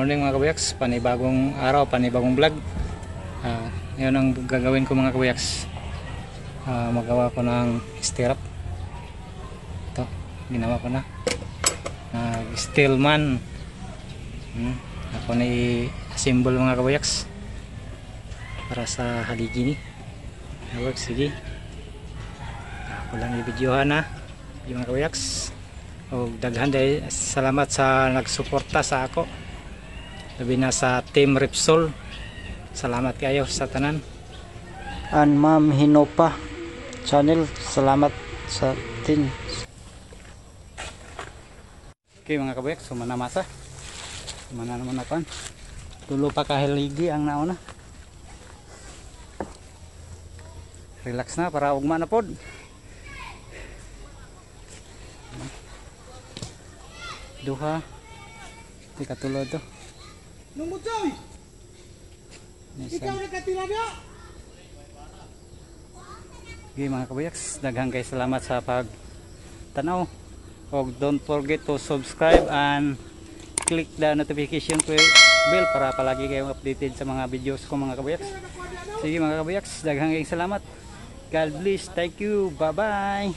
morning mga kabuyaks, panibagong araw, panibagong vlog. Ngayon ang gagawin ko mga kabuyaks, magawa ko ng stirrup. Ito, ginawa ko na steel man. Ako na i-assemble mga kabuyaks para sa haligi ni kabuyaks. Sige, ako lang i-videohan na yung mga kabuyaks. O daghan dahil salamat sa nagsuporta sa ako, labi na sa Team Repsol. Salamat kayo sa tanan. And Ma'am Hinopa channel, salamat sa tin. Okay mga kabuyaks, sumana masa, sumana naman ako. Tulo pa kahiligi ang nauna. Relax na para ugma na pod. Duha di katulad to. Numutoy. Ikaw na katira niya. Okay mga kabuyaks, daghang kay salamat sa pag tanaw. Og don't forget to subscribe and click the notification bell para palagi kayong updated sa mga videos ko mga kabuyaks. Sige mga kabuyaks, daghang kay salamat. God bless, thank you, bye bye.